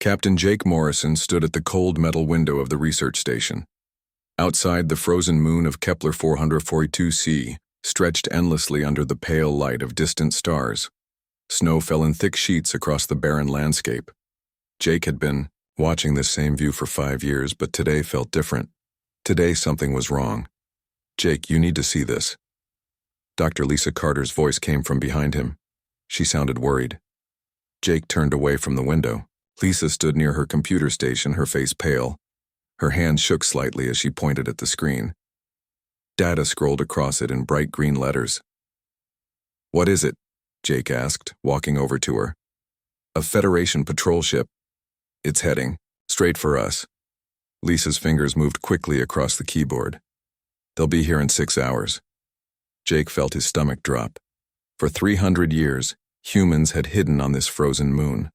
Captain Jake Morrison stood at the cold metal window of the research station. Outside, the frozen moon of Kepler 442c stretched endlessly under the pale light of distant stars. Snow fell in thick sheets across the barren landscape. Jake had been watching this same view for 5 years, but today felt different. Today something was wrong. "Jake, you need to see this." Dr. Lisa Carter's voice came from behind him. She sounded worried. Jake turned away from the window. Lisa stood near her computer station, her face pale. Her hand shook slightly as she pointed at the screen. Data scrolled across it in bright green letters. "What is it?" Jake asked, walking over to her. "A Federation patrol ship. It's heading straight for us." Lisa's fingers moved quickly across the keyboard. "They'll be here in 6 hours." Jake felt his stomach drop. For 300 years, humans had hidden on this frozen moon.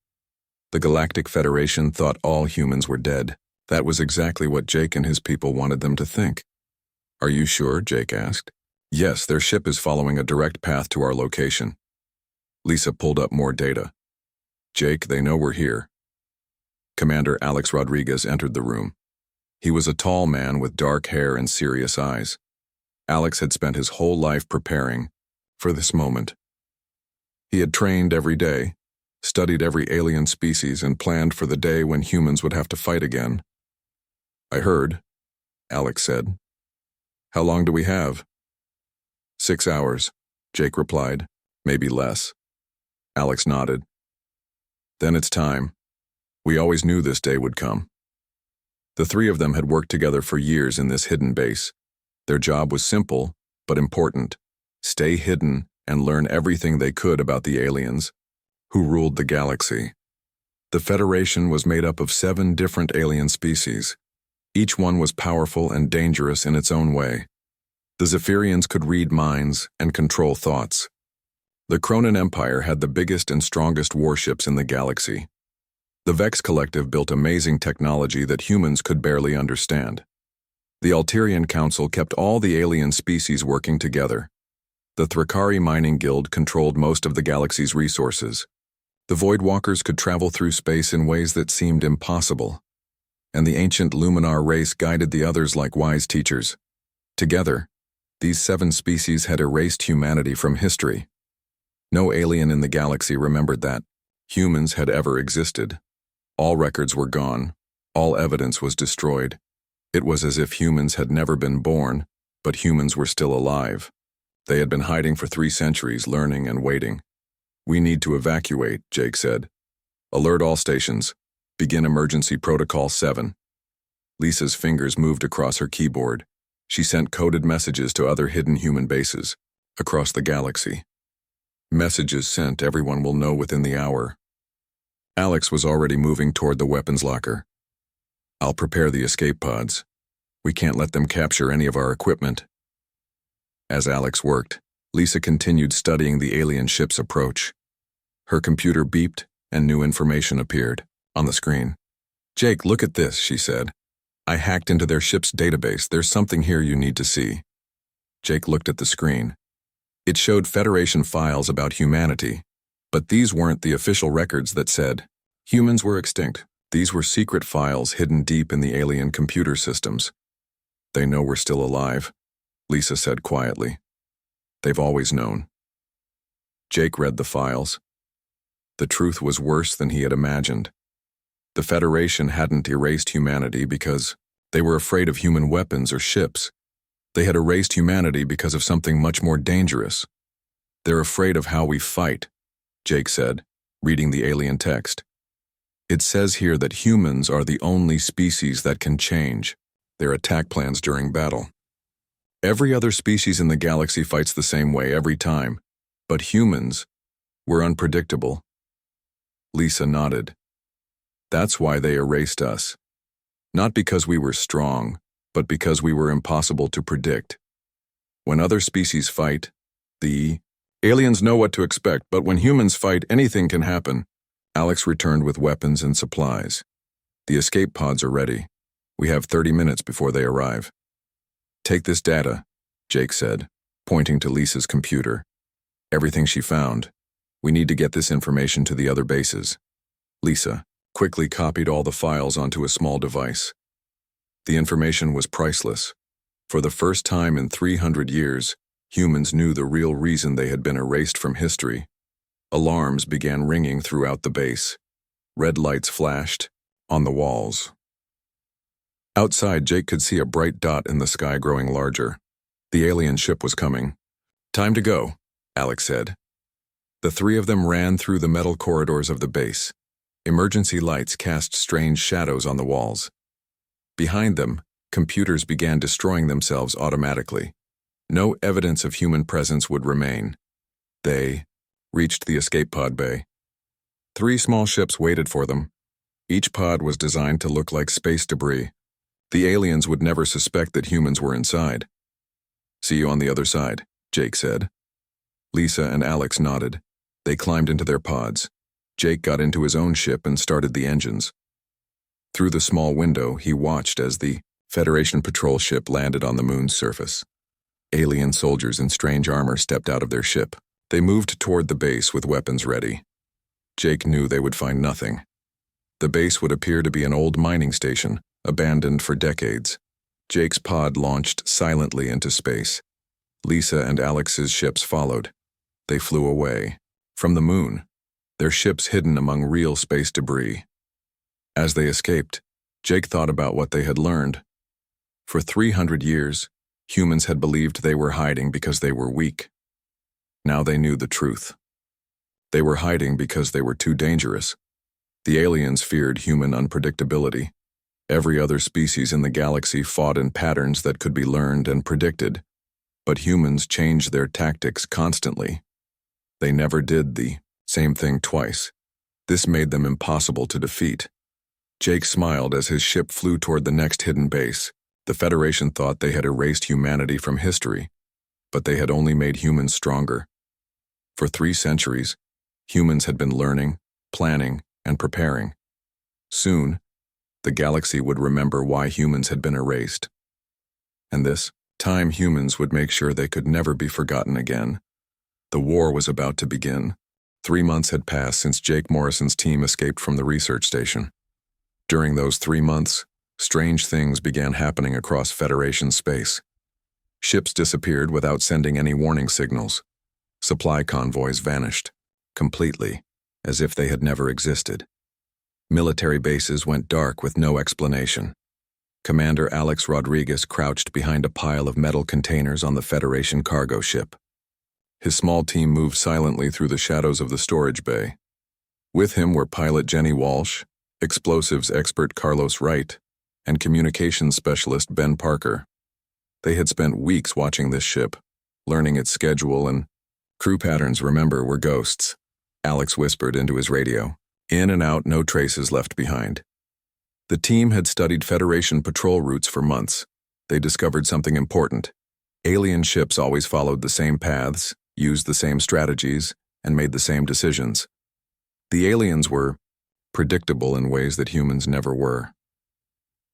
The Galactic Federation thought all humans were dead. That was exactly what Jake and his people wanted them to think. "Are you sure?" Jake asked. "Yes, their ship is following a direct path to our location." Lisa pulled up more data. "Jake, they know we're here." Commander Alex Rodriguez entered the room. He was a tall man with dark hair and serious eyes. Alex had spent his whole life preparing for this moment. He had trained every day, studied every alien species, and planned for the day when humans would have to fight again. "I heard," Alex said. "How long do we have?" 6 hours, Jake replied. "Maybe less." Alex nodded. "Then it's time. We always knew this day would come." The three of them had worked together for years in this hidden base. Their job was simple, but important. Stay hidden and learn everything they could about the aliens who ruled the galaxy. The Federation was made up of 7 different alien species. Each one was powerful and dangerous in its own way. The Zephyrians could read minds and control thoughts. The Cronin Empire had the biggest and strongest warships in the galaxy. The Vex Collective built amazing technology that humans could barely understand. The Alterian Council kept all the alien species working together. The Thrakari Mining Guild controlled most of the galaxy's resources. The Voidwalkers could travel through space in ways that seemed impossible. And the ancient Luminar race guided the others like wise teachers. Together, these 7 species had erased humanity from history. No alien in the galaxy remembered that humans had ever existed. All records were gone. All evidence was destroyed. It was as if humans had never been born, but humans were still alive. They had been hiding for 3 centuries, learning and waiting. "We need to evacuate," Jake said. "Alert all stations. Begin Emergency Protocol 7. Lisa's fingers moved across her keyboard. She sent coded messages to other hidden human bases across the galaxy. "Messages sent, everyone will know within the hour." Alex was already moving toward the weapons locker. "I'll prepare the escape pods. We can't let them capture any of our equipment." As Alex worked, Lisa continued studying the alien ship's approach. Her computer beeped, and new information appeared on the screen. "Jake, look at this," she said. "I hacked into their ship's database. There's something here you need to see." Jake looked at the screen. It showed Federation files about humanity, but these weren't the official records that said humans were extinct. These were secret files hidden deep in the alien computer systems. "They know we're still alive," Lisa said quietly. "They've always known." Jake read the files. The truth was worse than he had imagined. The Federation hadn't erased humanity because they were afraid of human weapons or ships. They had erased humanity because of something much more dangerous. "They're afraid of how we fight," Jake said, reading the alien text. "It says here that humans are the only species that can change their attack plans during battle. Every other species in the galaxy fights the same way every time, but humans were unpredictable." Lisa nodded. "That's why they erased us. Not because we were strong, but because we were impossible to predict. When other species fight, the aliens know what to expect, but when humans fight, anything can happen." Alex returned with weapons and supplies. "The escape pods are ready. We have 30 minutes before they arrive." "Take this data," Jake said, pointing to Lisa's computer. "Everything she found. We need to get this information to the other bases." Lisa, quickly copied all the files onto a small device. The information was priceless. For the first time in 300 years, humans knew the real reason they had been erased from history. Alarms began ringing throughout the base. Red lights flashed on the walls. Outside, Jake could see a bright dot in the sky growing larger. The alien ship was coming. "Time to go," Alex said. The three of them ran through the metal corridors of the base. Emergency lights cast strange shadows on the walls. Behind them, computers began destroying themselves automatically. No evidence of human presence would remain. They reached the escape pod bay. 3 small ships waited for them. Each pod was designed to look like space debris. The aliens would never suspect that humans were inside. "See you on the other side," Jake said. Lisa and Alex nodded. They climbed into their pods. Jake got into his own ship and started the engines. Through the small window, he watched as the Federation patrol ship landed on the moon's surface. Alien soldiers in strange armor stepped out of their ship. They moved toward the base with weapons ready. Jake knew they would find nothing. The base would appear to be an old mining station, abandoned for decades. Jake's pod launched silently into space. Lisa and Alex's ships followed. They flew away. From the moon, their ships hidden among real space debris. As they escaped, Jake thought about what they had learned. For 300 years, humans had believed they were hiding because they were weak. Now they knew the truth. They were hiding because they were too dangerous. The aliens feared human unpredictability. Every other species in the galaxy fought in patterns that could be learned and predicted, but humans changed their tactics constantly. They never did the same thing twice. This made them impossible to defeat. Jake smiled as his ship flew toward the next hidden base. The Federation thought they had erased humanity from history, but they had only made humans stronger. For 3 centuries, humans had been learning, planning, and preparing. Soon, the galaxy would remember why humans had been erased. And this time, humans would make sure they could never be forgotten again. The war was about to begin. 3 months had passed since Jake Morrison's team escaped from the research station. During those 3 months, strange things began happening across Federation space. Ships disappeared without sending any warning signals. Supply convoys vanished, completely, as if they had never existed. Military bases went dark with no explanation. Commander Alex Rodriguez crouched behind a pile of metal containers on the Federation cargo ship. His small team moved silently through the shadows of the storage bay. With him were pilot Jenny Walsh, explosives expert Carlos Wright, and communications specialist Ben Parker. They had spent weeks watching this ship, learning its schedule and crew patterns. "Remember, we're ghosts," Alex whispered into his radio. "In and out, no traces left behind." The team had studied Federation patrol routes for months. They discovered something important. Alien ships always followed the same paths, used the same strategies, and made the same decisions. The aliens were predictable in ways that humans never were.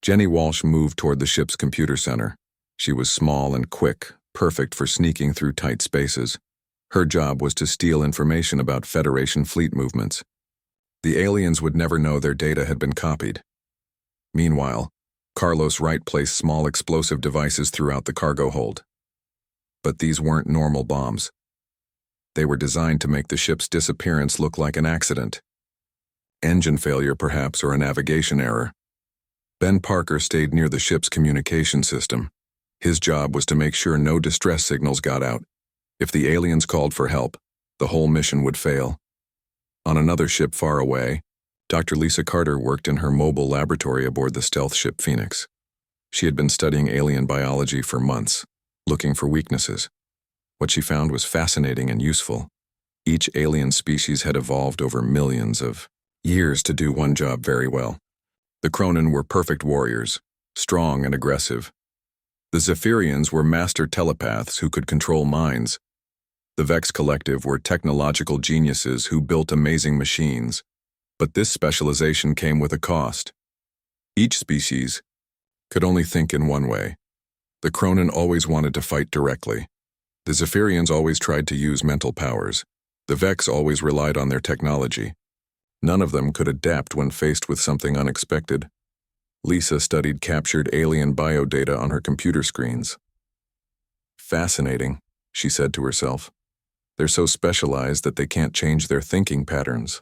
Jenny Walsh moved toward the ship's computer center. She was small and quick, perfect for sneaking through tight spaces. Her job was to steal information about Federation fleet movements. The aliens would never know their data had been copied. Meanwhile, Carlos Wright placed small explosive devices throughout the cargo hold. But these weren't normal bombs. They were designed to make the ship's disappearance look like an accident. Engine failure, perhaps, or a navigation error. Ben Parker stayed near the ship's communication system. His job was to make sure no distress signals got out. If the aliens called for help, the whole mission would fail. On another ship far away, Dr. Lisa Carter worked in her mobile laboratory aboard the stealth ship Phoenix. She had been studying alien biology for months, looking for weaknesses. What she found was fascinating and useful. Each alien species had evolved over millions of years to do one job very well. The Cronin were perfect warriors, strong and aggressive. The Zephyrians were master telepaths who could control minds. The Vex Collective were technological geniuses who built amazing machines. But this specialization came with a cost. Each species could only think in one way. The Cronin always wanted to fight directly. The Zephyrians always tried to use mental powers. The Vex always relied on their technology. None of them could adapt when faced with something unexpected. Lisa studied captured alien biodata on her computer screens. Fascinating, she said to herself. They're so specialized that they can't change their thinking patterns.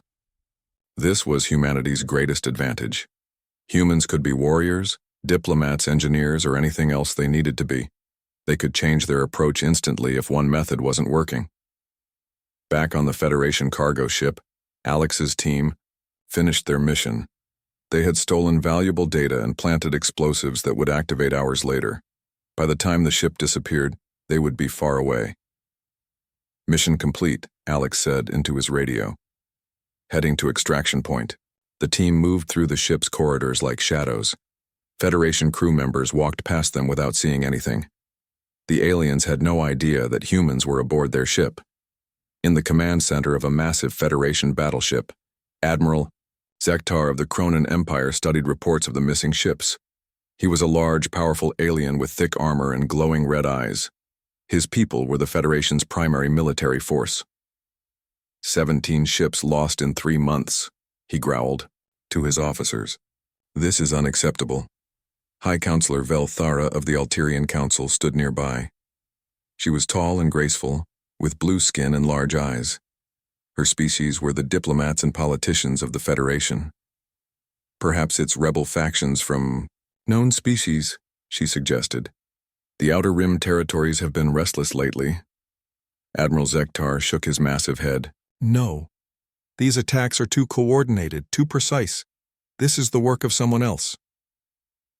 This was humanity's greatest advantage. Humans could be warriors, diplomats, engineers, or anything else they needed to be. They could change their approach instantly if one method wasn't working. Back on the Federation cargo ship, Alex's team finished their mission. They had stolen valuable data and planted explosives that would activate hours later. By the time the ship disappeared, they would be far away. Mission complete, Alex said into his radio. Heading to extraction point, the team moved through the ship's corridors like shadows. Federation crew members walked past them without seeing anything. The aliens had no idea that humans were aboard their ship. In the command center of a massive Federation battleship, Admiral Zektar of the Cronin Empire studied reports of the missing ships. He was a large, powerful alien with thick armor and glowing red eyes. His people were the Federation's primary military force. 17 ships lost in 3 months, he growled to his officers. This is unacceptable. High Counselor Vel Thara of the Alterian Council stood nearby. She was tall and graceful, with blue skin and large eyes. Her species were the diplomats and politicians of the Federation. Perhaps it's rebel factions from known species, she suggested. The Outer Rim territories have been restless lately. Admiral Zektar shook his massive head. No. These attacks are too coordinated, too precise. This is the work of someone else.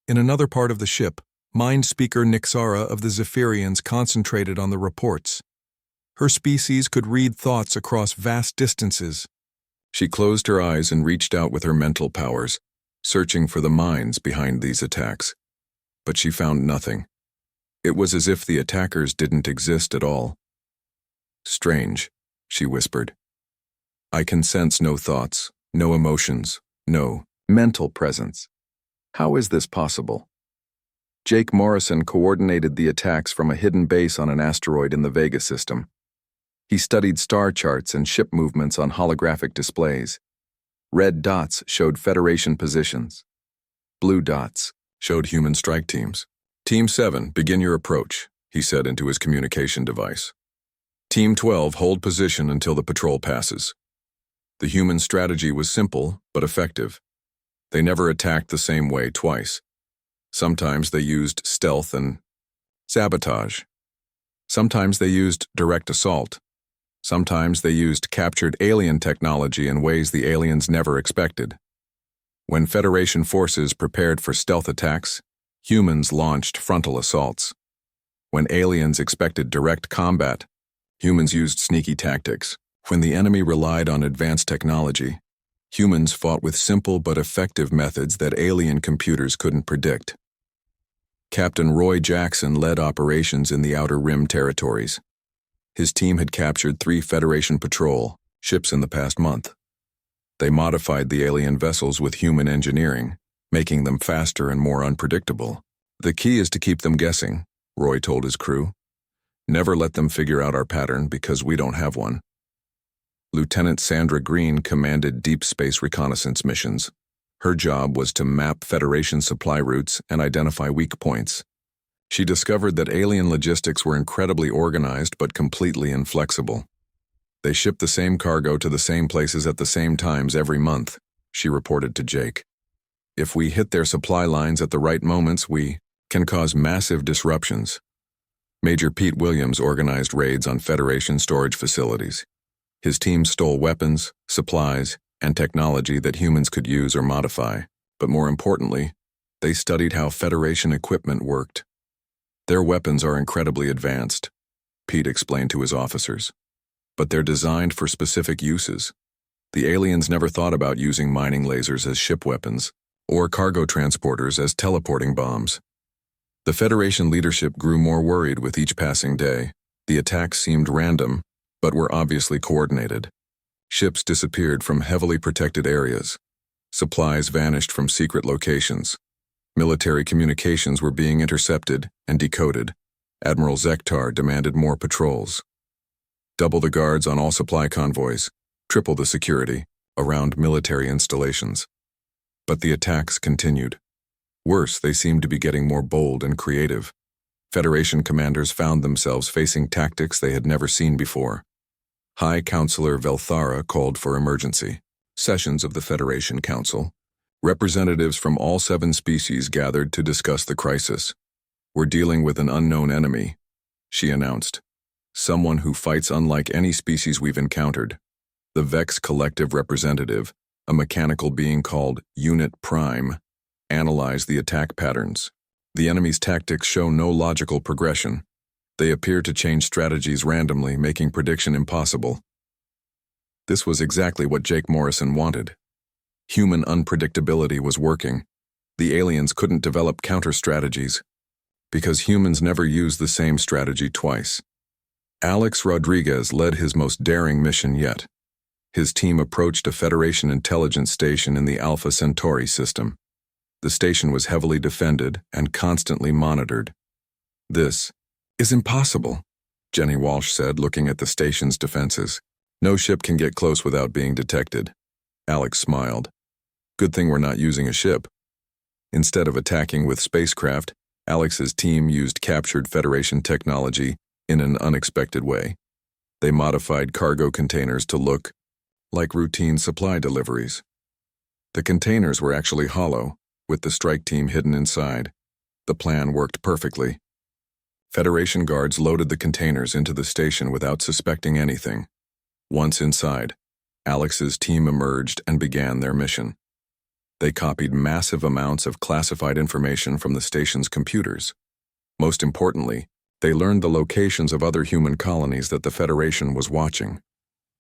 In another part of the ship, Mind Speaker Nixara of the Zephyrians concentrated on the reports. Her species could read thoughts across vast distances. She closed her eyes and reached out with her mental powers, searching for the minds behind these attacks. But she found nothing. It was as if the attackers didn't exist at all. Strange, she whispered. I can sense no thoughts, no emotions, no mental presence. How is this possible? Jake Morrison coordinated the attacks from a hidden base on an asteroid in the Vega system. He studied star charts and ship movements on holographic displays. Red dots showed Federation positions. Blue dots showed human strike teams. Team 7, begin your approach, he said into his communication device. Team 12, hold position until the patrol passes. The human strategy was simple but effective. They never attacked the same way twice. Sometimes they used stealth and sabotage. Sometimes they used direct assault. Sometimes they used captured alien technology in ways the aliens never expected. When Federation forces prepared for stealth attacks, humans launched frontal assaults. When aliens expected direct combat, humans used sneaky tactics. When the enemy relied on advanced technology, humans fought with simple but effective methods that alien computers couldn't predict. Captain Roy Jackson led operations in the Outer Rim territories. His team had captured 3 Federation patrol ships in the past month. They modified the alien vessels with human engineering, making them faster and more unpredictable. The key is to keep them guessing, Roy told his crew. Never let them figure out our pattern because we don't have one. Lieutenant Sandra Green commanded deep space reconnaissance missions. Her job was to map Federation supply routes and identify weak points. She discovered that alien logistics were incredibly organized but completely inflexible. They shipped the same cargo to the same places at the same times every month, she reported to Jake. If we hit their supply lines at the right moments, we can cause massive disruptions. Major Pete Williams organized raids on Federation storage facilities. His team stole weapons, supplies, and technology that humans could use or modify, but more importantly, they studied how Federation equipment worked. Their weapons are incredibly advanced, Pete explained to his officers, but they're designed for specific uses. The aliens never thought about using mining lasers as ship weapons or cargo transporters as teleporting bombs. The Federation leadership grew more worried with each passing day. The attacks seemed random, but were obviously coordinated. Ships disappeared from heavily protected areas. Supplies vanished from secret locations. Military communications were being intercepted and decoded. Admiral Zektar demanded more patrols. Double the guards on all supply convoys, triple the security, around military installations. But the attacks continued. Worse, they seemed to be getting more bold and creative. Federation commanders found themselves facing tactics they had never seen before. High Counselor Velthara called for emergency sessions of the Federation Council. Representatives from all 7 species gathered to discuss the crisis. "We're dealing with an unknown enemy," she announced. "Someone who fights unlike any species we've encountered." The Vex Collective representative, a mechanical being called Unit Prime, analyzed the attack patterns. The enemy's tactics show no logical progression. They appear to change strategies randomly, making prediction impossible. This was exactly what Jake Morrison wanted. Human unpredictability was working. The aliens couldn't develop counter-strategies, because humans never use the same strategy twice. Alex Rodriguez led his most daring mission yet. His team approached a Federation intelligence station in the Alpha Centauri system. The station was heavily defended and constantly monitored. "This is impossible," Jenny Walsh said, looking at the station's defenses. "No ship can get close without being detected." Alex smiled. "Good thing we're not using a ship." Instead of attacking with spacecraft, Alex's team used captured Federation technology in an unexpected way. They modified cargo containers to look like routine supply deliveries. The containers were actually hollow, with the strike team hidden inside. The plan worked perfectly. Federation guards loaded the containers into the station without suspecting anything. Once inside, Alex's team emerged and began their mission. They copied massive amounts of classified information from the station's computers. Most importantly, they learned the locations of other human colonies that the Federation was watching.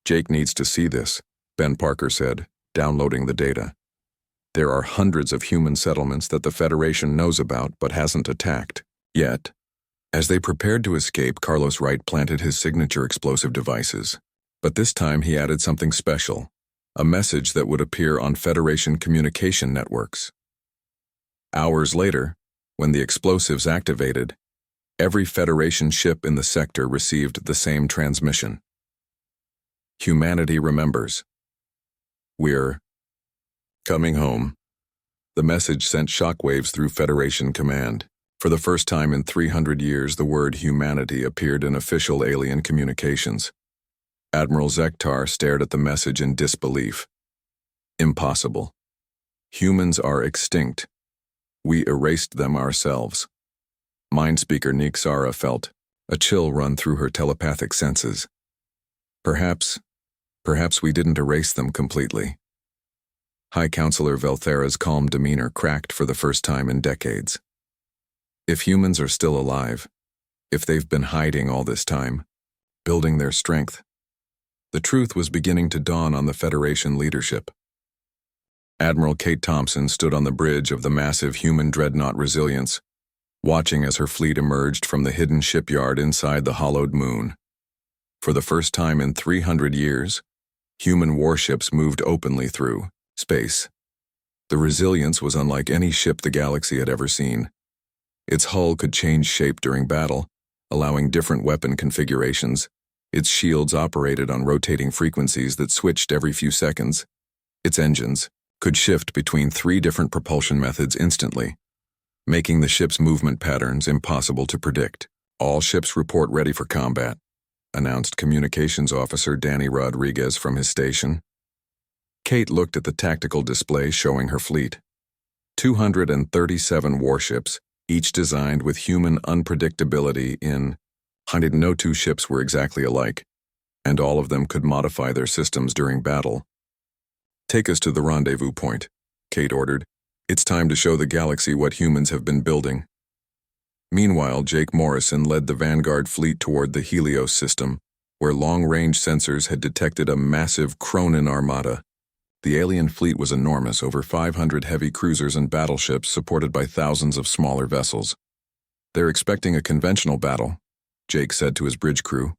"Jake needs to see this," Ben Parker said, downloading the data. "There are hundreds of human settlements that the Federation knows about but hasn't attacked yet." As they prepared to escape, Carlos Wright planted his signature explosive devices. But this time he added something special, a message that would appear on Federation communication networks. Hours later, when the explosives activated, every Federation ship in the sector received the same transmission. "Humanity remembers. We're coming home." The message sent shockwaves through Federation command. For the first time in 300 years, the word humanity appeared in official alien communications. Admiral Zektar stared at the message in disbelief. "Impossible. Humans are extinct. We erased them ourselves." Mindspeaker Nixara felt a chill run through her telepathic senses. Perhaps we didn't erase them completely." High Counselor Velthara's calm demeanor cracked for the first time in decades. If humans are still alive, if they've been hiding all this time, building their strength, the truth was beginning to dawn on the Federation leadership. Admiral Kate Thompson stood on the bridge of the massive human dreadnought Resilience, watching as her fleet emerged from the hidden shipyard inside the hollowed moon. For the first time in 300 years, human warships moved openly through space. The Resilience was unlike any ship the galaxy had ever seen. Its hull could change shape during battle, allowing different weapon configurations. Its shields operated on rotating frequencies that switched every few seconds. Its engines could shift between 3 different propulsion methods instantly, making the ship's movement patterns impossible to predict. "All ships report ready for combat," announced Communications Officer Danny Rodriguez from his station. Kate looked at the tactical display showing her fleet. 237 warships, each designed with human unpredictability in. No 2 ships were exactly alike, and all of them could modify their systems during battle. "Take us to the rendezvous point," Kate ordered. "It's time to show the galaxy what humans have been building." Meanwhile, Jake Morrison led the Vanguard fleet toward the Helios system, where long-range sensors had detected a massive Cronin armada. The alien fleet was enormous, over 500 heavy cruisers and battleships supported by thousands of smaller vessels. "They're expecting a conventional battle," Jake said to his bridge crew.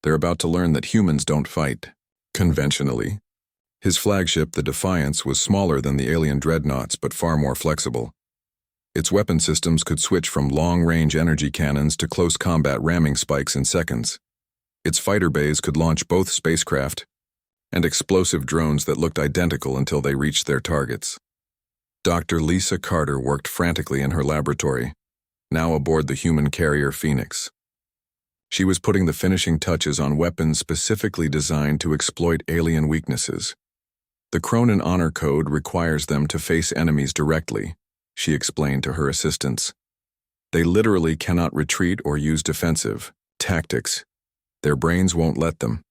"They're about to learn that humans don't fight conventionally." His flagship, the Defiance, was smaller than the alien dreadnoughts but far more flexible. Its weapon systems could switch from long-range energy cannons to close combat ramming spikes in seconds. Its fighter bays could launch both spacecraft and explosive drones that looked identical until they reached their targets. Dr. Lisa Carter worked frantically in her laboratory, now aboard the human carrier Phoenix. She was putting the finishing touches on weapons specifically designed to exploit alien weaknesses. The Cronin Honor Code requires them to face enemies directly, she explained to her assistants. They literally cannot retreat or use defensive tactics. Their brains won't let them.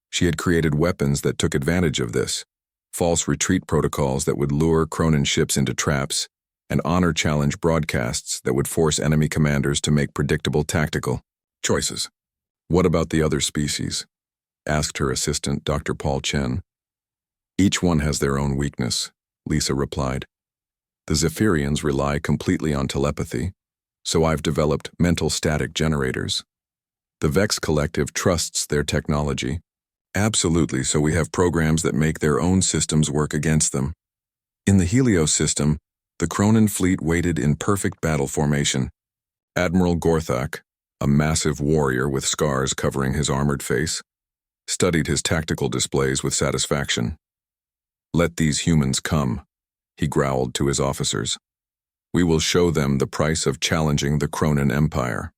She had created weapons that took advantage of this, false retreat protocols that would lure Cronin ships into traps, and honor challenge broadcasts that would force enemy commanders to make predictable tactical choices. What about the other species? Asked her assistant, Dr. Paul Chen. Each one has their own weakness, Lisa replied. The Zephyrians rely completely on telepathy, so I've developed mental static generators. The Vex Collective trusts their technology. Absolutely, so we have programs that make their own systems work against them. In the Helios system, the Cronin fleet waited in perfect battle formation. Admiral Gorthak, a massive warrior with scars covering his armored face, studied his tactical displays with satisfaction. Let these humans come, he growled to his officers. We will show them the price of challenging the Cronin Empire.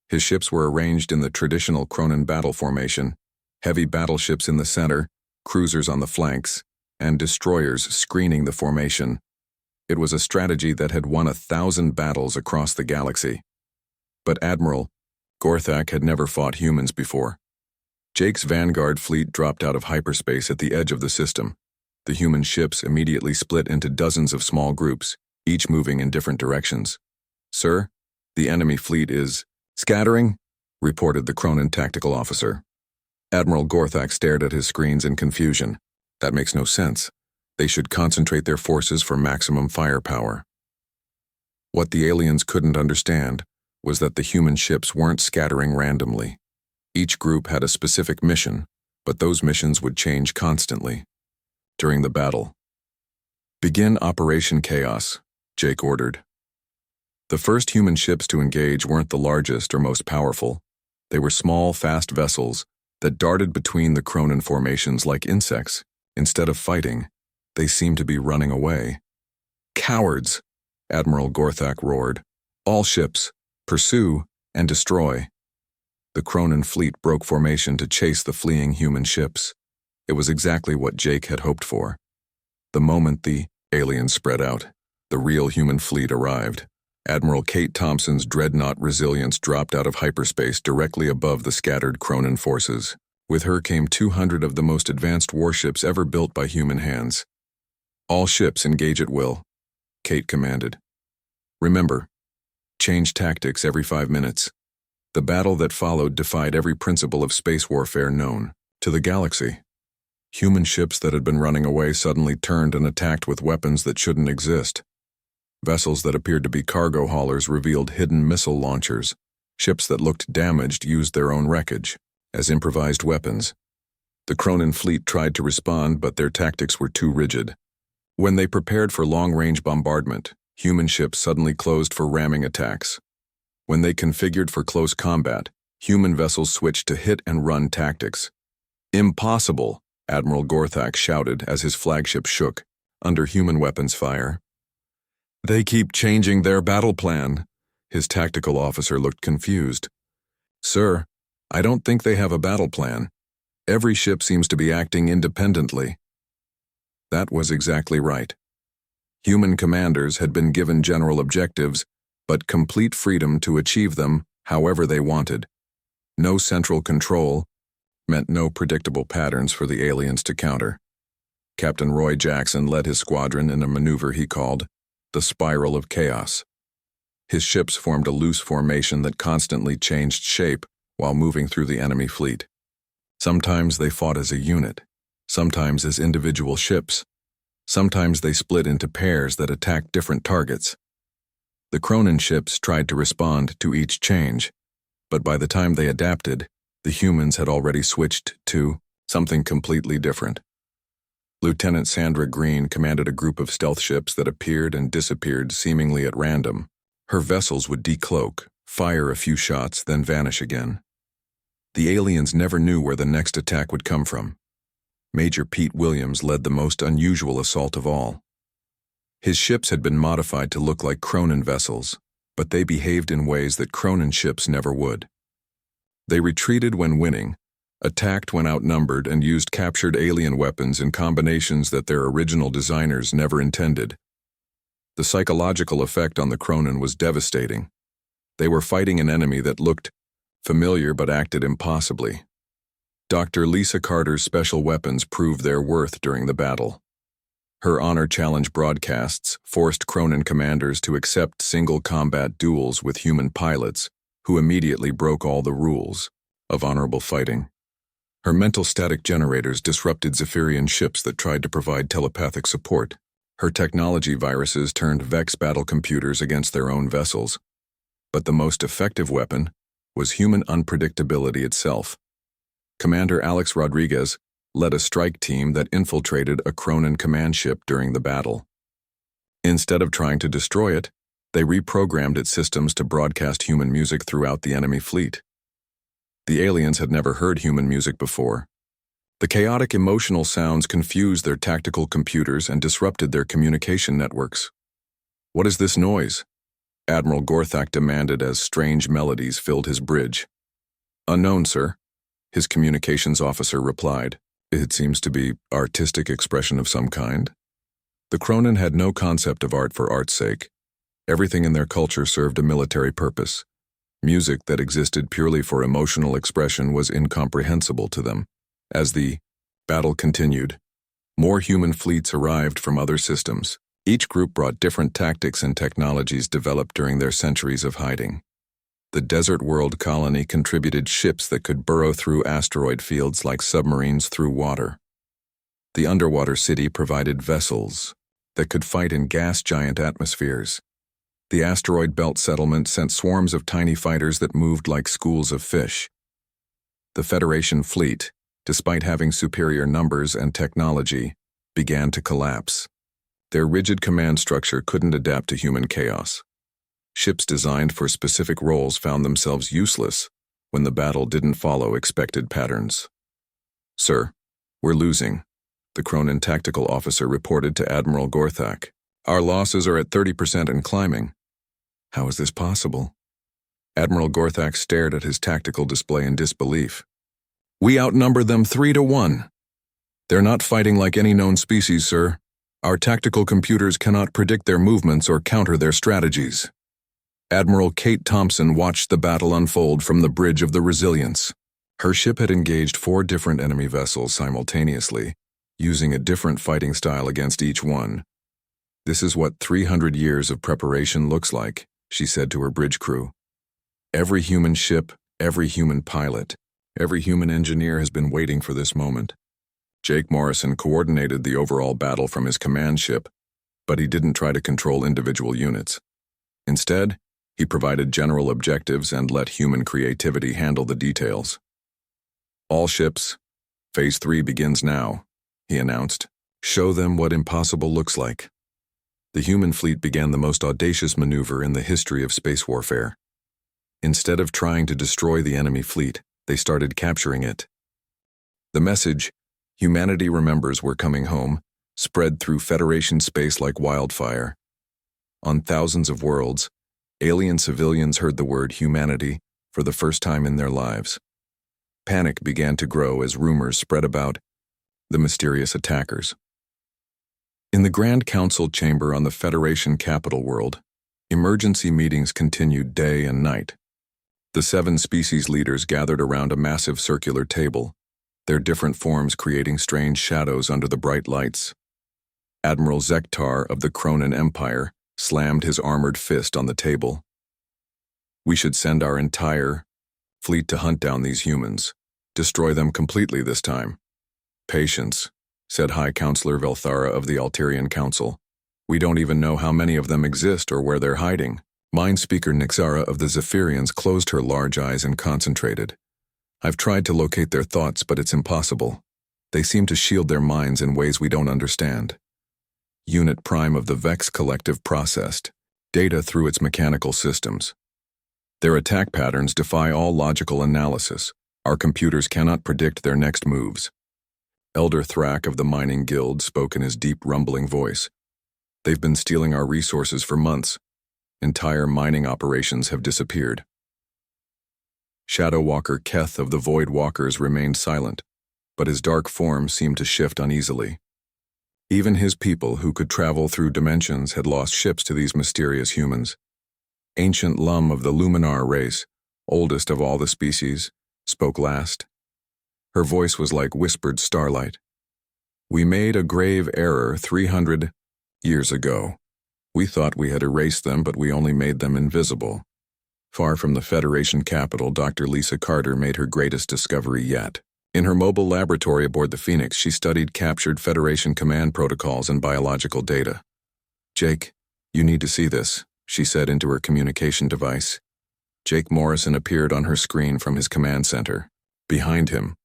His ships were arranged in the traditional Cronin battle formation, heavy battleships in the center, cruisers on the flanks, and destroyers screening the formation. It was a strategy that had won 1,000 battles across the galaxy. But Admiral Gorthak had never fought humans before. Jake's Vanguard fleet dropped out of hyperspace at the edge of the system. The human ships immediately split into dozens of small groups, each moving in different directions. Sir, the enemy fleet is scattering, reported the Cronin tactical officer. Admiral Gorthak stared at his screens in confusion. That makes no sense. They should concentrate their forces for maximum firepower. What the aliens couldn't understand was that the human ships weren't scattering randomly. Each group had a specific mission, but those missions would change constantly. During the battle, begin Operation Chaos, Jake ordered. The first human ships to engage weren't the largest or most powerful. They were small, fast vessels that darted between the Cronin formations like insects. Instead of fighting, they seemed to be running away. Cowards, Admiral Gorthak roared. All ships, pursue and destroy. The Cronin fleet broke formation to chase the fleeing human ships. It was exactly what Jake had hoped for. The moment the aliens spread out, the real human fleet arrived. Admiral Kate Thompson's dreadnought Resilience dropped out of hyperspace directly above the scattered Cronin forces. With her came 200 of the most advanced warships ever built by human hands. All ships engage at will, Kate commanded. Remember, change tactics every 5 minutes. The battle that followed defied every principle of space warfare known to the galaxy. Human ships that had been running away suddenly turned and attacked with weapons that shouldn't exist. Vessels that appeared to be cargo haulers revealed hidden missile launchers. Ships that looked damaged used their own wreckage as improvised weapons. The Cronin fleet tried to respond, but their tactics were too rigid. When they prepared for long-range bombardment, human ships suddenly closed for ramming attacks. When they configured for close combat, human vessels switched to hit-and-run tactics. Impossible, Admiral Gorthak shouted as his flagship shook under human weapons fire. They keep changing their battle plan. His tactical officer looked confused. Sir, I don't think they have a battle plan. Every ship seems to be acting independently. That was exactly right. Human commanders had been given general objectives, but complete freedom to achieve them however they wanted. No central control meant no predictable patterns for the aliens to counter. Captain Roy Jackson led his squadron in a maneuver he called the Spiral of Chaos. His ships formed a loose formation that constantly changed shape while moving through the enemy fleet. Sometimes they fought as a unit, sometimes as individual ships. Sometimes they split into pairs that attacked different targets. The Cronin ships tried to respond to each change, but by the time they adapted, the humans had already switched to something completely different. Lieutenant Sandra Green commanded a group of stealth ships that appeared and disappeared seemingly at random. Her vessels would decloak, fire a few shots, then vanish again. The aliens never knew where the next attack would come from. Major Pete Williams led the most unusual assault of all. His ships had been modified to look like Cronin vessels, but they behaved in ways that Cronin ships never would. They retreated when winning, attacked when outnumbered, and used captured alien weapons in combinations that their original designers never intended. The psychological effect on the Cronin was devastating. They were fighting an enemy that looked familiar but acted impossibly. Dr. Lisa Carter's special weapons proved their worth during the battle. Her honor challenge broadcasts forced Cronin commanders to accept single combat duels with human pilots, who immediately broke all the rules of honorable fighting. Her mental static generators disrupted Zephyrian ships that tried to provide telepathic support. Her technology viruses turned Vex battle computers against their own vessels. But the most effective weapon was human unpredictability itself. Commander Alex Rodriguez led a strike team that infiltrated a Cronin command ship during the battle. Instead of trying to destroy it, they reprogrammed its systems to broadcast human music throughout the enemy fleet. The aliens had never heard human music before. The chaotic emotional sounds confused their tactical computers and disrupted their communication networks. "What is this noise?" Admiral Gorthak demanded as strange melodies filled his bridge. "Unknown, sir," his communications officer replied. "It seems to be artistic expression of some kind." The Cronin had no concept of art for art's sake. Everything in their culture served a military purpose. Music that existed purely for emotional expression was incomprehensible to them. As the battle continued, more human fleets arrived from other systems. Each group brought different tactics and technologies developed during their centuries of hiding. The desert world colony contributed ships that could burrow through asteroid fields like submarines through water. The underwater city provided vessels that could fight in gas giant atmospheres. The asteroid belt settlement sent swarms of tiny fighters that moved like schools of fish. The Federation fleet, despite having superior numbers and technology, began to collapse. Their rigid command structure couldn't adapt to human chaos. Ships designed for specific roles found themselves useless when the battle didn't follow expected patterns. "Sir, we're losing," the Cronin tactical officer reported to Admiral Gorthak. "Our losses are at 30% and climbing." "How is this possible?" Admiral Gorthak stared at his tactical display in disbelief. "We outnumber them 3-1. They're not fighting like any known species, sir. Our tactical computers cannot predict their movements or counter their strategies." Admiral Kate Thompson watched the battle unfold from the bridge of the Resilience. Her ship had engaged 4 different enemy vessels simultaneously, using a different fighting style against each one. "This is what 300 years of preparation looks like," she said to her bridge crew. "Every human ship, every human pilot, every human engineer has been waiting for this moment." Jake Morrison coordinated the overall battle from his command ship, but he didn't try to control individual units. Instead, he provided general objectives and let human creativity handle the details. "All ships, Phase 3 begins now," he announced. "Show them what impossible looks like." The human fleet began the most audacious maneuver in the history of space warfare. Instead of trying to destroy the enemy fleet, they started capturing it. The message, "Humanity remembers we're coming home," spread through Federation space like wildfire. On thousands of worlds, alien civilians heard the word humanity for the first time in their lives. Panic began to grow as rumors spread about the mysterious attackers. In the Grand Council chamber on the Federation capital world, emergency meetings continued day and night. The 7 species leaders gathered around a massive circular table, their different forms creating strange shadows under the bright lights. Admiral Zektar of the Cronin Empire slammed his armored fist on the table. "We should send our entire fleet to hunt down these humans, destroy them completely this time." "Patience," said High Counselor Velthara of the Alterian Council. "We don't even know how many of them exist or where they're hiding." Mind Speaker Nixara of the Zephyrians closed her large eyes and concentrated. "I've tried to locate their thoughts, but it's impossible. They seem to shield their minds in ways we don't understand." Unit Prime of the Vex Collective processed data through its mechanical systems. "Their attack patterns defy all logical analysis. Our computers cannot predict their next moves." Elder Thrak of the Mining Guild spoke in his deep, rumbling voice. "They've been stealing our resources for months. Entire mining operations have disappeared." Shadow Walker Keth of the Void Walkers remained silent, but his dark form seemed to shift uneasily. Even his people, who could travel through dimensions, had lost ships to these mysterious humans. Ancient Lum of the Luminar race, oldest of all the species, spoke last. Her voice was like whispered starlight. "We made a grave error 300 years ago. We thought we had erased them, but we only made them invisible." Far from the Federation capital, Dr. Lisa Carter made her greatest discovery yet. In her mobile laboratory aboard the Phoenix, she studied captured Federation command protocols and biological data. "Jake, you need to see this," she said into her communication device. Jake Morrison appeared on her screen from his command center. Behind him,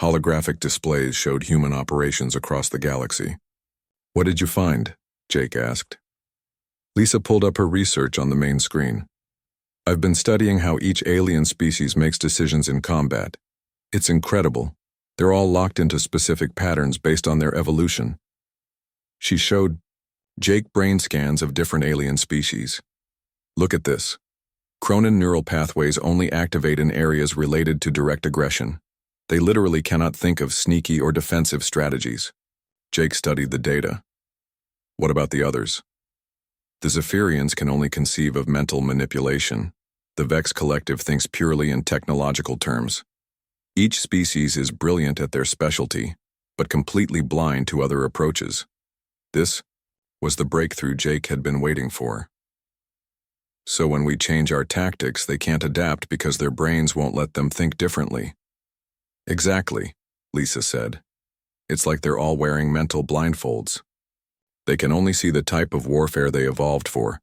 holographic displays showed human operations across the galaxy. "What did you find?" Jake asked. Lisa pulled up her research on the main screen. "I've been studying how each alien species makes decisions in combat. It's incredible. They're all locked into specific patterns based on their evolution." She showed Jake brain scans of different alien species. "Look at this. Cronin neural pathways only activate in areas related to direct aggression. They literally cannot think of sneaky or defensive strategies." Jake studied the data. "What about the others?" "The Zephyrians can only conceive of mental manipulation. The Vex Collective thinks purely in technological terms. Each species is brilliant at their specialty, but completely blind to other approaches." This was the breakthrough Jake had been waiting for. "So when we change our tactics, they can't adapt because their brains won't let them think differently." "Exactly," Lisa said. "It's like they're all wearing mental blindfolds. They can only see the type of warfare they evolved for."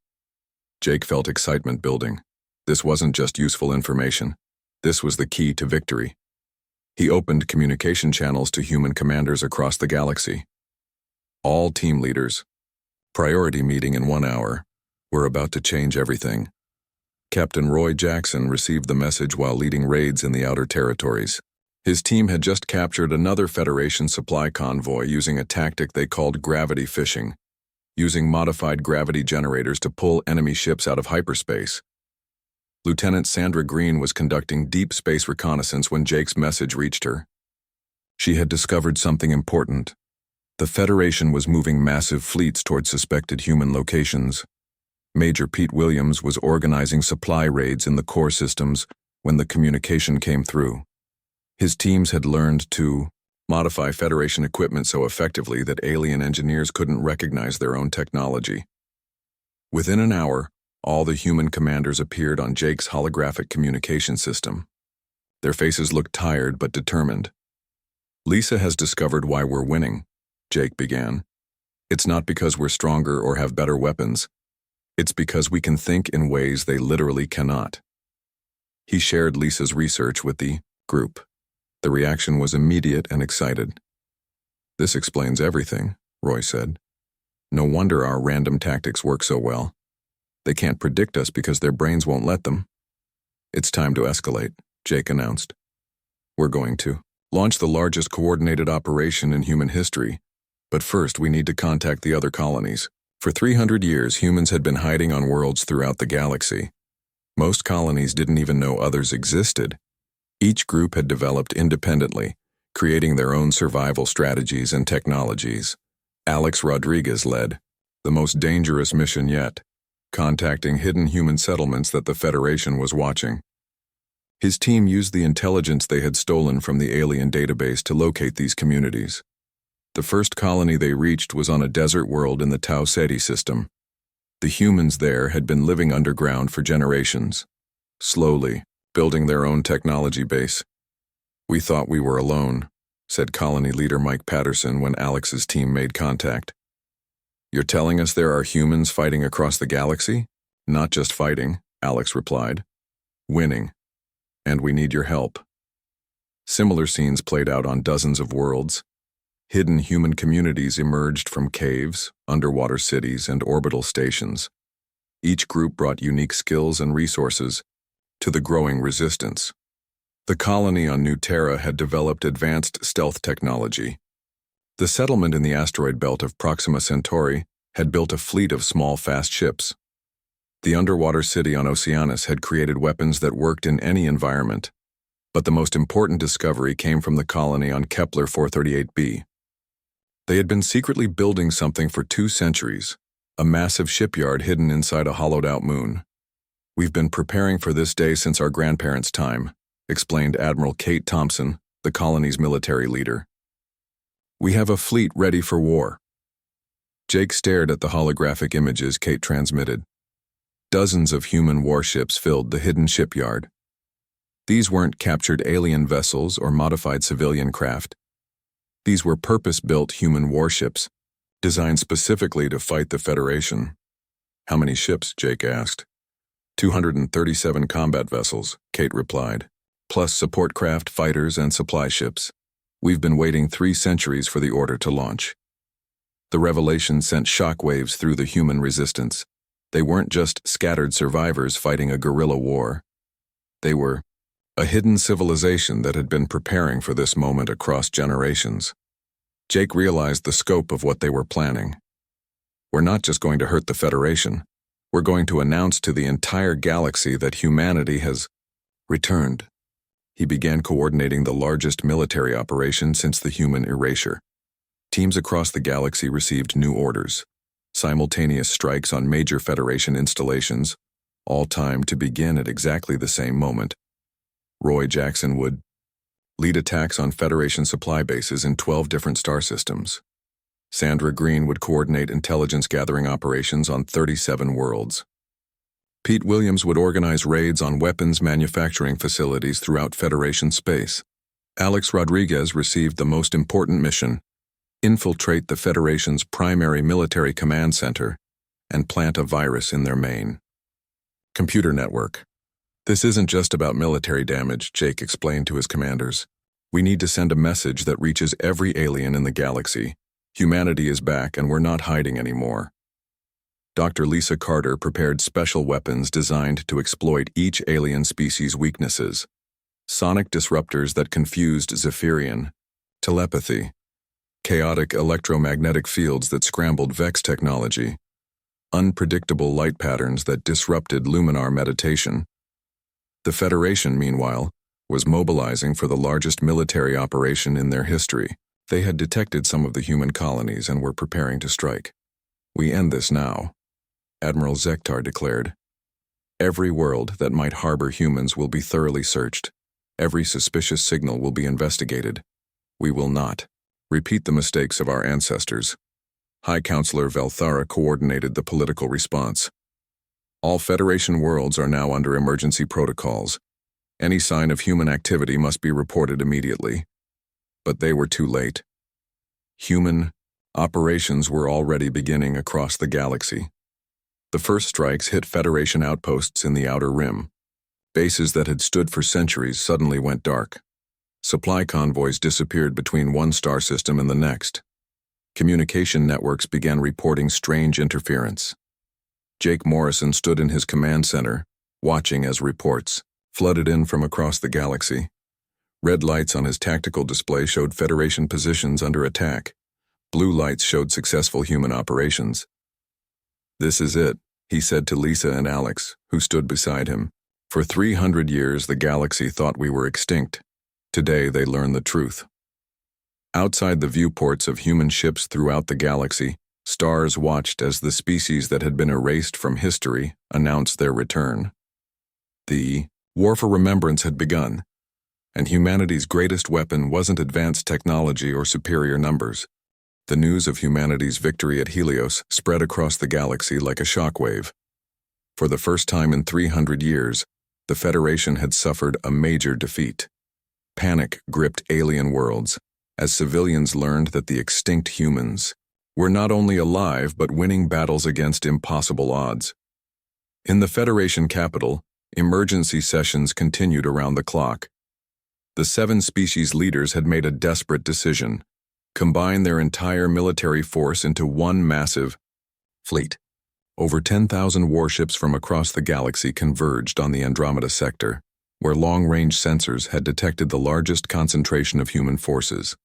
Jake felt excitement building. This wasn't just useful information. This was the key to victory. He opened communication channels to human commanders across the galaxy. "All team leaders. Priority meeting in 1 hour. We're about to change everything." Captain Roy Jackson received the message while leading raids in the outer territories. His team had just captured another Federation supply convoy using a tactic they called gravity fishing, using modified gravity generators to pull enemy ships out of hyperspace. Lieutenant Sandra Green was conducting deep space reconnaissance when Jake's message reached her. She had discovered something important. The Federation was moving massive fleets toward suspected human locations. Major Pete Williams was organizing supply raids in the core systems when the communication came through. His teams had learned to modify Federation equipment so effectively that alien engineers couldn't recognize their own technology. Within an hour, all the human commanders appeared on Jake's holographic communication system. Their faces looked tired but determined. "Lisa has discovered why we're winning," Jake began. "It's not because we're stronger or have better weapons. It's because we can think in ways they literally cannot." He shared Lisa's research with the group. The reaction was immediate and excited. "This explains everything," Roy said. "No wonder our random tactics work so well. They can't predict us because their brains won't let them." "It's time to escalate," Jake announced. "We're going to launch the largest coordinated operation in human history, but first we need to contact the other colonies." For 300 years, humans had been hiding on worlds throughout the galaxy. Most colonies didn't even know others existed. Each group had developed independently, creating their own survival strategies and technologies. Alex Rodriguez led the most dangerous mission yet, contacting hidden human settlements that the Federation was watching. His team used the intelligence they had stolen from the alien database to locate these communities. The first colony they reached was on a desert world in the Tau Ceti system. The humans there had been living underground for generations, slowly building their own technology base. "We thought we were alone," said colony leader Mike Patterson when Alex's team made contact. "You're telling us there are humans fighting across the galaxy?" "Not just fighting," Alex replied. "Winning. And we need your help." Similar scenes played out on dozens of worlds. Hidden human communities emerged from caves, underwater cities, and orbital stations. Each group brought unique skills and resources to the growing resistance. The colony on New Terra had developed advanced stealth technology. The settlement in the asteroid belt of Proxima Centauri had built a fleet of small, fast ships. The underwater city on Oceanus had created weapons that worked in any environment. But the most important discovery came from the colony on Kepler 438b. They had been secretly building something for 2 centuries, a massive shipyard hidden inside a hollowed-out moon. "We've been preparing for this day since our grandparents' time," explained Admiral Kate Thompson, the colony's military leader. "We have a fleet ready for war." Jake stared at the holographic images Kate transmitted. Dozens of human warships filled the hidden shipyard. These weren't captured alien vessels or modified civilian craft. These were purpose-built human warships, designed specifically to fight the Federation. "How many ships?" Jake asked. 237 combat vessels, Kate replied, plus support craft, fighters, and supply ships. "We've been waiting 3 centuries for the order to launch." The revelation sent shockwaves through the human resistance. They weren't just scattered survivors fighting a guerrilla war. They were a hidden civilization that had been preparing for this moment across generations. Jake realized the scope of what they were planning. "We're not just going to hurt the Federation. We're going to announce to the entire galaxy that humanity has returned." He began coordinating the largest military operation since the human erasure. Teams across the galaxy received new orders. Simultaneous strikes on major Federation installations, all timed to begin at exactly the same moment. Roy Jackson would lead attacks on Federation supply bases in 12 different star systems. Sandra Green would coordinate intelligence-gathering operations on 37 worlds. Pete Williams would organize raids on weapons manufacturing facilities throughout Federation space. Alex Rodriguez received the most important mission: infiltrate the Federation's primary military command center and plant a virus in their main computer network. "This isn't just about military damage," Jake explained to his commanders. "We need to send a message that reaches every alien in the galaxy. Humanity is back and we're not hiding anymore." Dr. Lisa Carter prepared special weapons designed to exploit each alien species' weaknesses. Sonic disruptors that confused Zephyrian telepathy, chaotic electromagnetic fields that scrambled Vex technology, unpredictable light patterns that disrupted Luminar meditation. The Federation, meanwhile, was mobilizing for the largest military operation in their history. They had detected some of the human colonies and were preparing to strike. "We end this now," Admiral Zektar declared. "Every world that might harbor humans will be thoroughly searched. Every suspicious signal will be investigated. We will not repeat the mistakes of our ancestors." High Counselor Velthara coordinated the political response. "All Federation worlds are now under emergency protocols. Any sign of human activity must be reported immediately." But they were too late. Human operations were already beginning across the galaxy. The first strikes hit Federation outposts in the Outer Rim. Bases that had stood for centuries suddenly went dark. Supply convoys disappeared between one star system and the next. Communication networks began reporting strange interference. Jake Morrison stood in his command center, watching as reports flooded in from across the galaxy. Red lights on his tactical display showed Federation positions under attack. Blue lights showed successful human operations. "This is it," he said to Lisa and Alex, who stood beside him. "For 300 years, the galaxy thought we were extinct. Today, they learn the truth." Outside the viewports of human ships throughout the galaxy, stars watched as the species that had been erased from history announced their return. The war for remembrance had begun, and humanity's greatest weapon wasn't advanced technology or superior numbers. The news of humanity's victory at Helios spread across the galaxy like a shockwave. For the first time in 300 years, the Federation had suffered a major defeat. Panic gripped alien worlds as civilians learned that the extinct humans were not only alive but winning battles against impossible odds. In the Federation capital, emergency sessions continued around the clock. The 7 species leaders had made a desperate decision: combine their entire military force into one massive fleet. Over 10,000 warships from across the galaxy converged on the Andromeda sector, where long-range sensors had detected the largest concentration of human forces.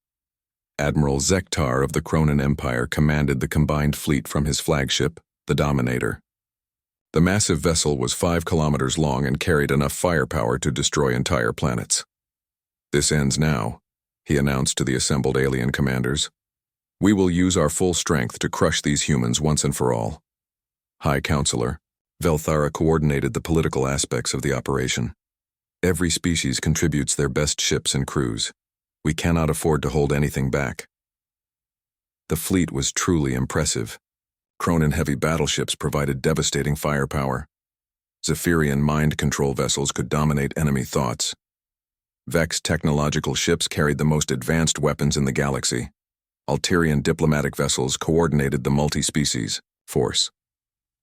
Admiral Zektar of the Cronin Empire commanded the combined fleet from his flagship, the Dominator. The massive vessel was 5 kilometers long and carried enough firepower to destroy entire planets. "This ends now," he announced to the assembled alien commanders. "We will use our full strength to crush these humans once and for all." High Counselor Velthara coordinated the political aspects of the operation. "Every species contributes their best ships and crews. We cannot afford to hold anything back." The fleet was truly impressive. Cronin heavy battleships provided devastating firepower. Zephyrian mind control vessels could dominate enemy thoughts. Vex technological ships carried the most advanced weapons in the galaxy. Alterian diplomatic vessels coordinated the multi-species force.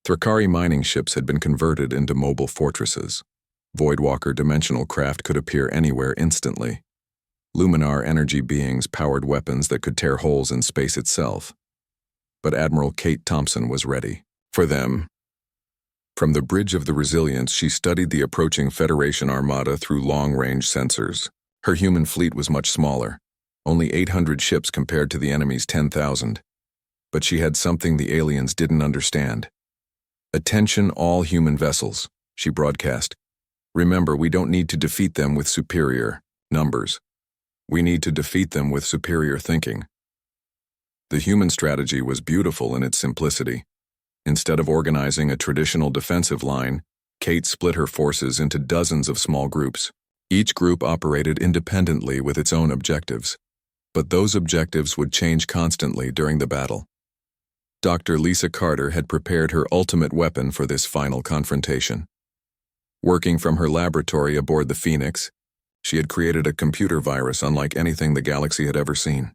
Thrakari mining ships had been converted into mobile fortresses. Voidwalker dimensional craft could appear anywhere instantly. Luminar energy beings powered weapons that could tear holes in space itself. But Admiral Kate Thompson was ready for them. From the bridge of the Resilience, she studied the approaching Federation armada through long-range sensors. Her human fleet was much smaller, only 800 ships compared to the enemy's 10,000. But she had something the aliens didn't understand. "Attention all human vessels," she broadcast. "Remember, we don't need to defeat them with superior numbers. We need to defeat them with superior thinking." The human strategy was beautiful in its simplicity. Instead of organizing a traditional defensive line, Kate split her forces into dozens of small groups. Each group operated independently with its own objectives, but those objectives would change constantly during the battle. Dr. Lisa Carter had prepared her ultimate weapon for this final confrontation. Working from her laboratory aboard the Phoenix, she had created a computer virus unlike anything the galaxy had ever seen.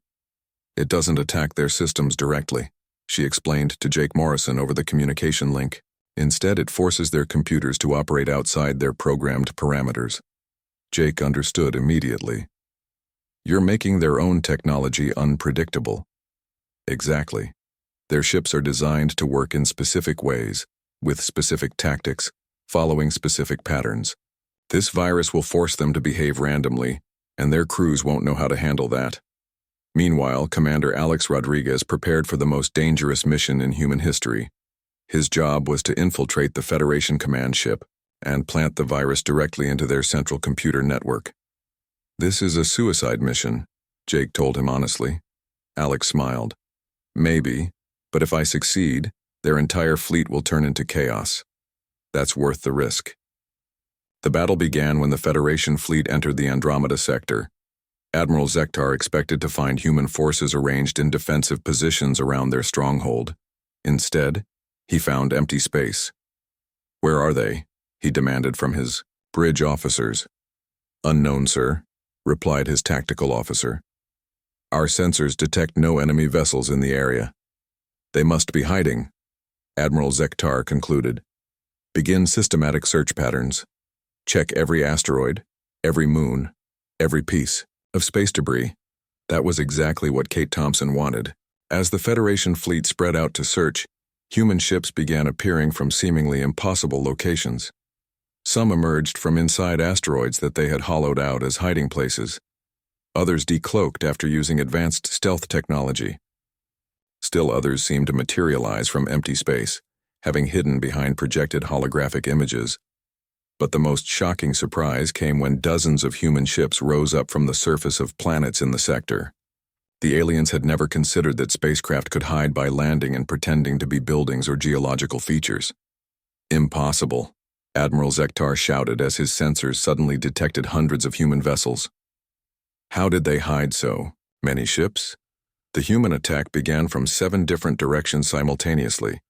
"It doesn't attack their systems directly," she explained to Jake Morrison over the communication link. "Instead, it forces their computers to operate outside their programmed parameters." Jake understood immediately. "You're making their own technology unpredictable." "Exactly. Their ships are designed to work in specific ways, with specific tactics, following specific patterns. This virus will force them to behave randomly, and their crews won't know how to handle that." Meanwhile, Commander Alex Rodriguez prepared for the most dangerous mission in human history. His job was to infiltrate the Federation command ship and plant the virus directly into their central computer network. "This is a suicide mission," Jake told him honestly. Alex smiled. "Maybe, but if I succeed, their entire fleet will turn into chaos. That's worth the risk." The battle began when the Federation fleet entered the Andromeda sector. Admiral Zektar expected to find human forces arranged in defensive positions around their stronghold. Instead, he found empty space. "Where are they?" he demanded from his bridge officers. "Unknown, sir," replied his tactical officer. "Our sensors detect no enemy vessels in the area." "They must be hiding," Admiral Zektar concluded. "Begin systematic search patterns. Check every asteroid, every moon, every piece of space debris." That was exactly what Kate Thompson wanted. As the Federation fleet spread out to search, human ships began appearing from seemingly impossible locations. Some emerged from inside asteroids that they had hollowed out as hiding places. Others decloaked after using advanced stealth technology. Still others seemed to materialize from empty space, having hidden behind projected holographic images. But the most shocking surprise came when dozens of human ships rose up from the surface of planets in the sector. The aliens had never considered that spacecraft could hide by landing and pretending to be buildings or geological features. "Impossible," Admiral Zektar shouted as his sensors suddenly detected hundreds of human vessels. How did they hide so many ships? The human attack began from 7 different directions simultaneously.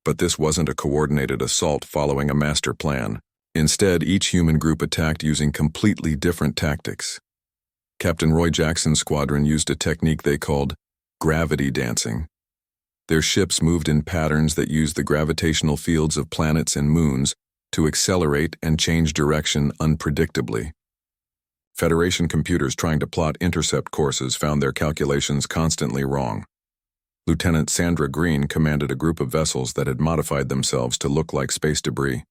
But this wasn't a coordinated assault following a master plan. Instead, each human group attacked using completely different tactics. Captain Roy Jackson's squadron used a technique they called gravity dancing. Their ships moved in patterns that used the gravitational fields of planets and moons to accelerate and change direction unpredictably. Federation computers trying to plot intercept courses found their calculations constantly wrong. Lieutenant Sandra Green commanded a group of vessels that had modified themselves to look like space debris.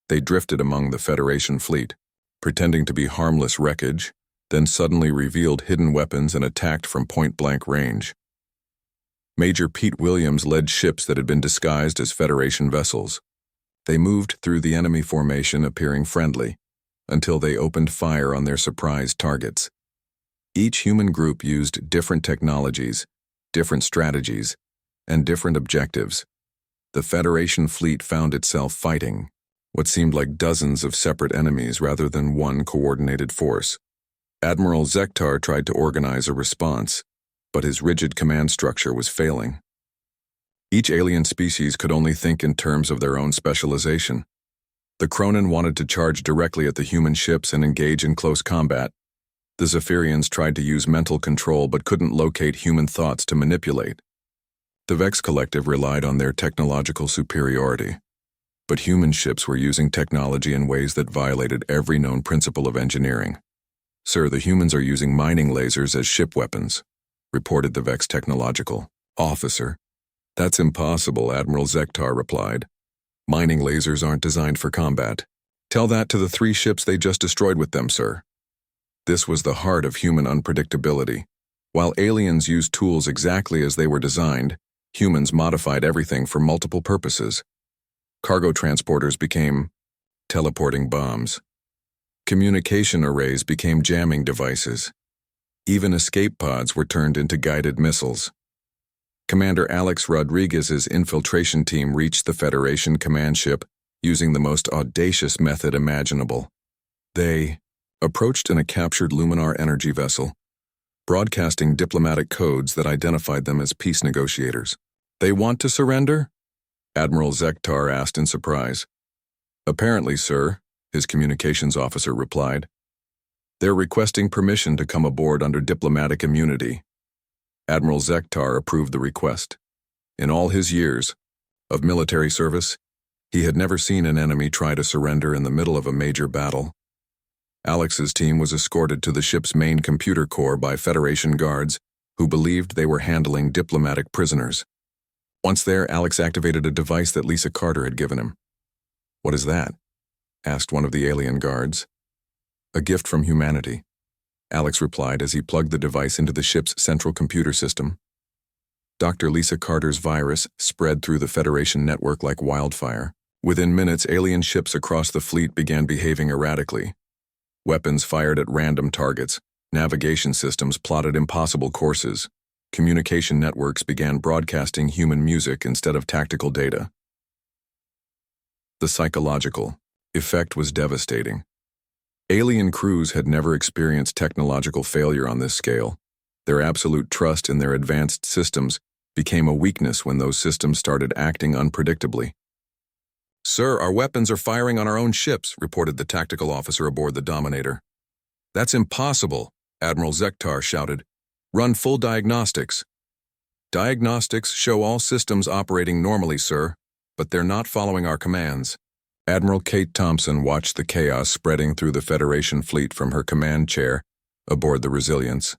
They drifted among the Federation fleet, pretending to be harmless wreckage, then suddenly revealed hidden weapons and attacked from point-blank range. Major Pete Williams led ships that had been disguised as Federation vessels. They moved through the enemy formation appearing friendly, until they opened fire on their surprise targets. Each human group used different technologies, different strategies, and different objectives. The Federation fleet found itself fighting what seemed like dozens of separate enemies rather than one coordinated force. Admiral Zektar tried to organize a response, but his rigid command structure was failing. Each alien species could only think in terms of their own specialization. The Kronan wanted to charge directly at the human ships and engage in close combat. The Zephyrians tried to use mental control but couldn't locate human thoughts to manipulate. The Vex Collective relied on their technological superiority, but human ships were using technology in ways that violated every known principle of engineering. "Sir, the humans are using mining lasers as ship weapons," reported the Vex technological officer. "That's impossible," Admiral Zektar replied. "Mining lasers aren't designed for combat. Tell that to the 3 ships they just destroyed with them, sir." This was the heart of human unpredictability. While aliens used tools exactly as they were designed, humans modified everything for multiple purposes. Cargo transporters became teleporting bombs. Communication arrays became jamming devices. Even escape pods were turned into guided missiles. Commander Alex Rodriguez's infiltration team reached the Federation command ship using the most audacious method imaginable. They approached in a captured Luminar energy vessel, broadcasting diplomatic codes that identified them as peace negotiators. "They want to surrender?" Admiral Zektar asked in surprise. "Apparently, sir," his communications officer replied. "They're requesting permission to come aboard under diplomatic immunity." Admiral Zektar approved the request. In all his years of military service, he had never seen an enemy try to surrender in the middle of a major battle. Alex's team was escorted to the ship's main computer core by Federation guards who believed they were handling diplomatic prisoners. Once there, Alex activated a device that Lisa Carter had given him. "What is that?" asked one of the alien guards. "A gift from humanity," Alex replied as he plugged the device into the ship's central computer system. Dr. Lisa Carter's virus spread through the Federation network like wildfire. Within minutes, alien ships across the fleet began behaving erratically. Weapons fired at random targets, navigation systems plotted impossible courses, communication networks began broadcasting human music instead of tactical data. The psychological effect was devastating. Alien crews had never experienced technological failure on this scale. Their absolute trust in their advanced systems became a weakness when those systems started acting unpredictably. "Sir, our weapons are firing on our own ships," reported the tactical officer aboard the Dominator. "That's impossible," Admiral Zektar shouted. "Run full diagnostics." "Diagnostics show all systems operating normally, sir, but they're not following our commands." Admiral Kate Thompson watched the chaos spreading through the Federation fleet from her command chair aboard the Resilience.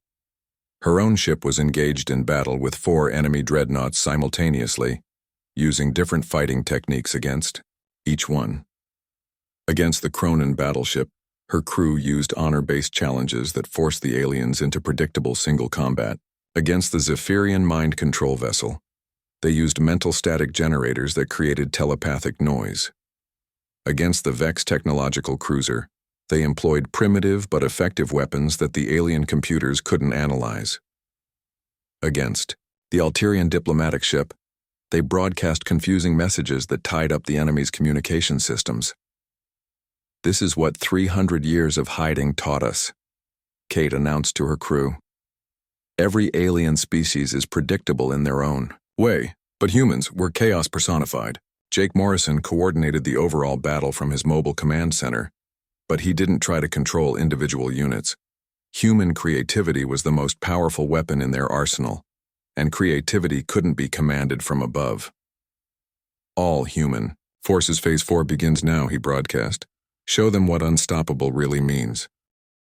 Her own ship was engaged in battle with 4 enemy dreadnoughts simultaneously, using different fighting techniques against each one. Against the Kronan battleship, her crew used honor-based challenges that forced the aliens into predictable single combat. Against the Zephyrian mind control vessel, they used mental static generators that created telepathic noise. Against the Vex technological cruiser, they employed primitive but effective weapons that the alien computers couldn't analyze. Against the Alterian diplomatic ship, they broadcast confusing messages that tied up the enemy's communication systems. "This is what 300 years of hiding taught us," Kate announced to her crew. "Every alien species is predictable in their own way, but humans were chaos personified." Jake Morrison coordinated the overall battle from his mobile command center, but he didn't try to control individual units. Human creativity was the most powerful weapon in their arsenal, and creativity couldn't be commanded from above. "All human forces Phase 4 begins now," he broadcast. "Show them what unstoppable really means."